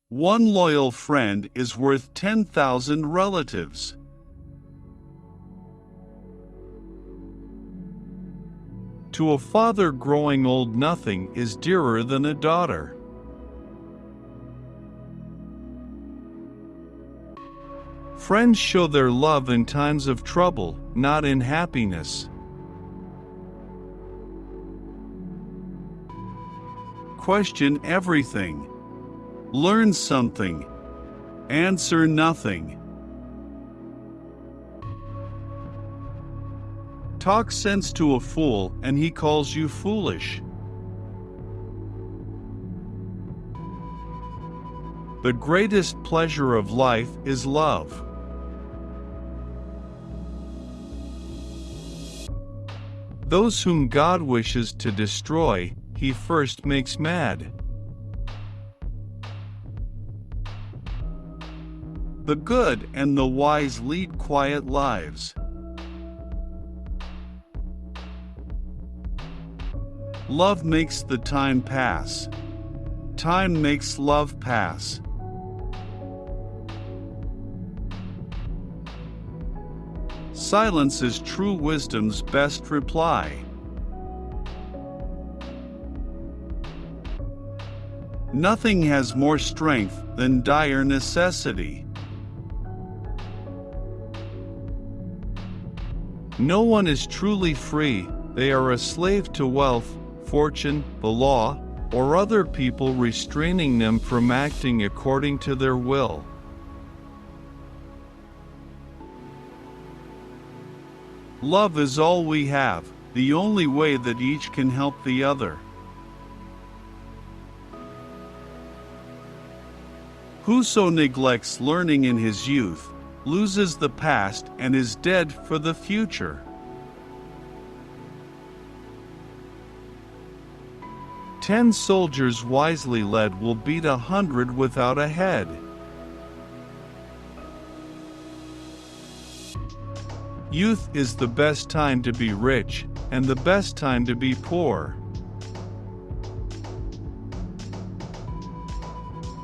One loyal friend is worth 10,000 relatives. To a father growing old, nothing is dearer than a daughter. Friends show their love in times of trouble, not in happiness. Question everything. Learn something. Answer nothing. Talk sense to a fool, and he calls you foolish. The greatest pleasure of life is love. Those whom God wishes to destroy, he first makes mad. The good and the wise lead quiet lives. Love makes the time pass. Time makes love pass. Silence is true wisdom's best reply. Nothing has more strength than dire necessity. No one is truly free, they are a slave to wealth, fortune, the law, or other people restraining them from acting according to their will. Love is all we have, the only way that each can help the other. Whoso neglects learning in his youth, loses the past and is dead for the future. 10 soldiers wisely led will beat 100 without a head. Youth is the best time to be rich, and the best time to be poor.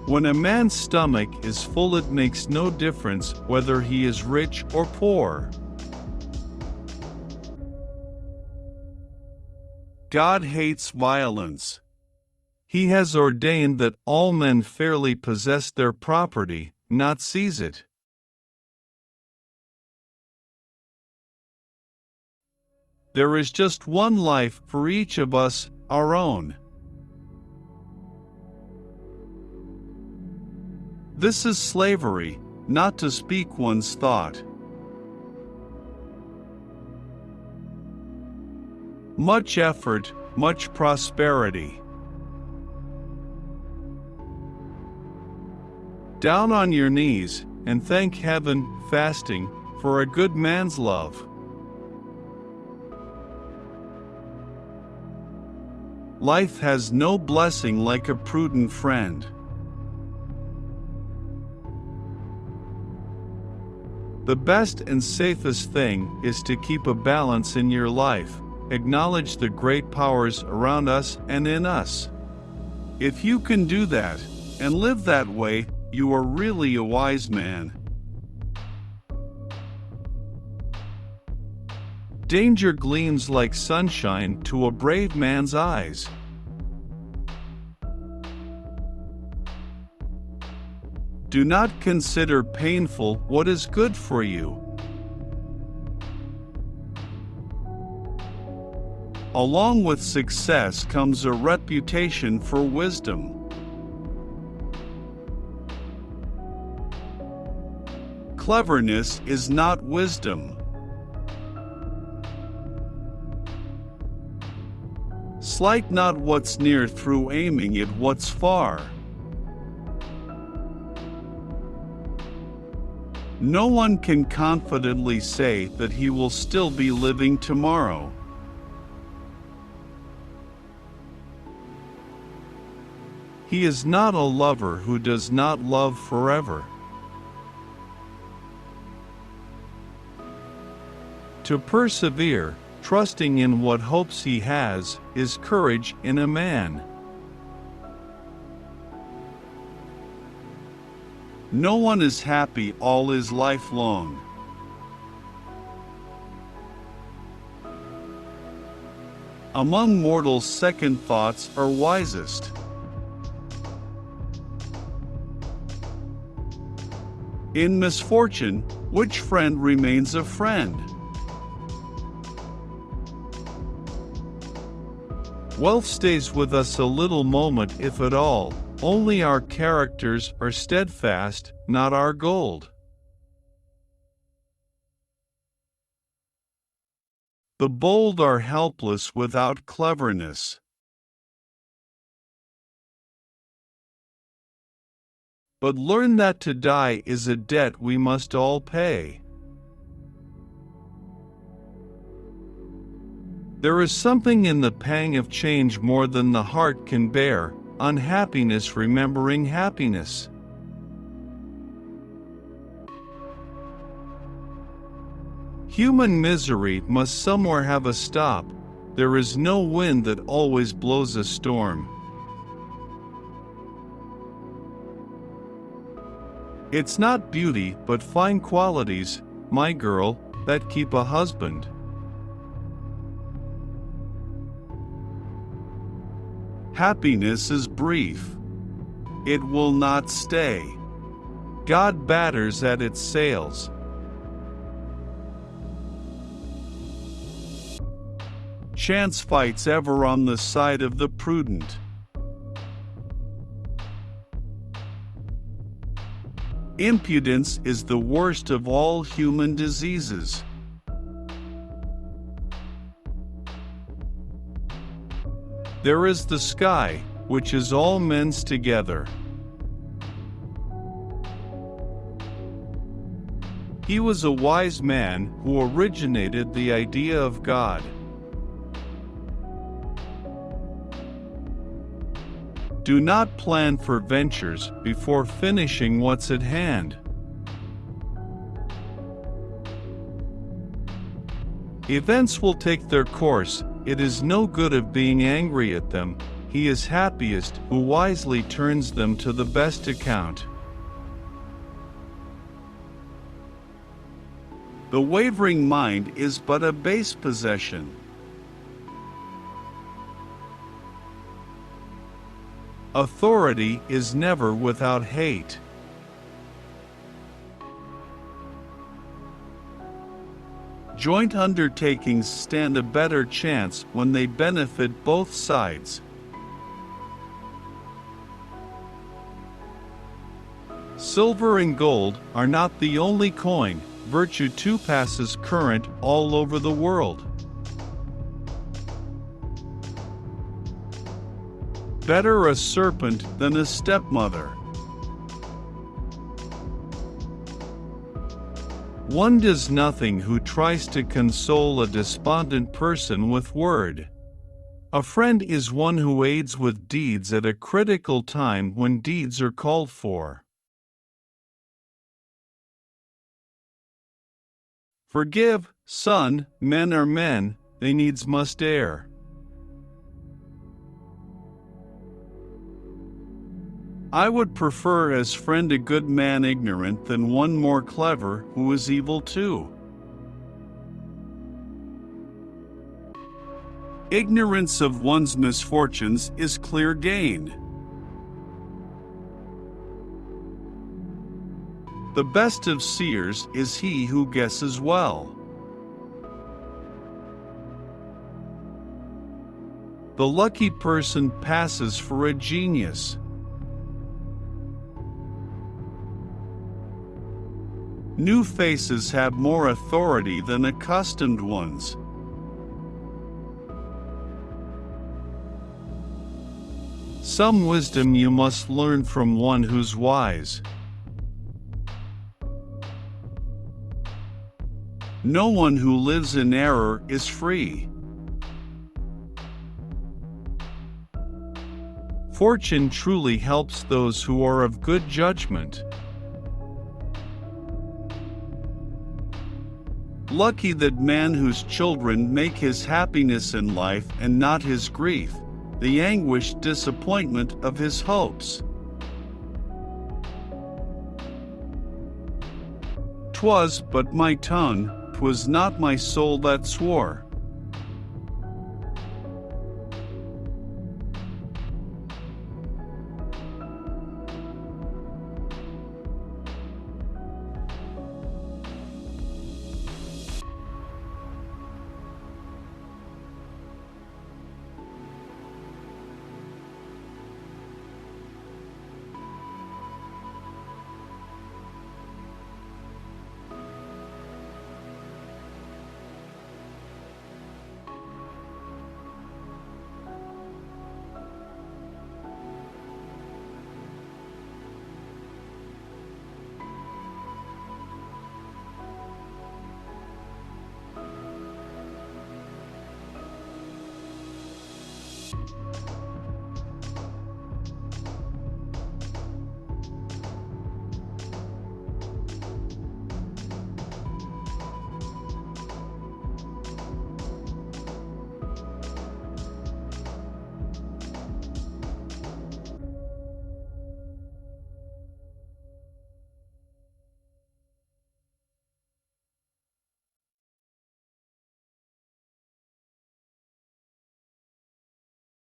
When a man's stomach is full, it makes no difference whether he is rich or poor. God hates violence. He has ordained that all men fairly possess their property, not seize it. There is just one life for each of us, our own. This is slavery, not to speak one's thought. Much effort, much prosperity. Down on your knees, and thank heaven, fasting, for a good man's love. Life has no blessing like a prudent friend. The best and safest thing is to keep a balance in your life, acknowledge the great powers around us and in us. If you can do that, and live that way, you are really a wise man. Danger gleams like sunshine to a brave man's eyes. Do not consider painful what is good for you. Along with success comes a reputation for wisdom. Cleverness is not wisdom. Slight not what's near through aiming at what's far. No one can confidently say that he will still be living tomorrow. He is not a lover who does not love forever. To persevere, trusting in what hopes he has, is courage in a man. No one is happy all his life long. Among mortals, second thoughts are wisest. In misfortune, which friend remains a friend? Wealth stays with us a little moment, if at all. Only our characters are steadfast, not our gold. The bold are helpless without cleverness. But learn that to die is a debt we must all pay. There is something in the pang of change more than the heart can bear, unhappiness remembering happiness. Human misery must somewhere have a stop. There is no wind that always blows a storm. It's not beauty but fine qualities, my girl, that keep a husband. Happiness is brief. It will not stay. God batters at its sails. Chance fights ever on the side of the prudent. Impudence is the worst of all human diseases. There is the sky, which is all men's together. He was a wise man who originated the idea of God. Do not plan for ventures before finishing what's at hand. Events will take their course. It is no good of being angry at them. He is happiest who wisely turns them to the best account. The wavering mind is but a base possession. Authority is never without hate. Joint undertakings stand a better chance when they benefit both sides. Silver and gold are not the only coin. Virtue too passes current all over the world. Better a serpent than a stepmother. One does nothing who tries to console a despondent person with word. A friend is one who aids with deeds at a critical time when deeds are called for. Forgive, son, men are men, they needs must err. I would prefer as friend a good man ignorant than one more clever who is evil too. Ignorance of one's misfortunes is clear gain. The best of seers is he who guesses well. The lucky person passes for a genius. New faces have more authority than accustomed ones. Some wisdom you must learn from one who's wise. No one who lives in error is free. Fortune truly helps those who are of good judgment. Lucky that man whose children make his happiness in life and not his grief, the anguished disappointment of his hopes. 'Twas but my tongue, 'twas not my soul that swore.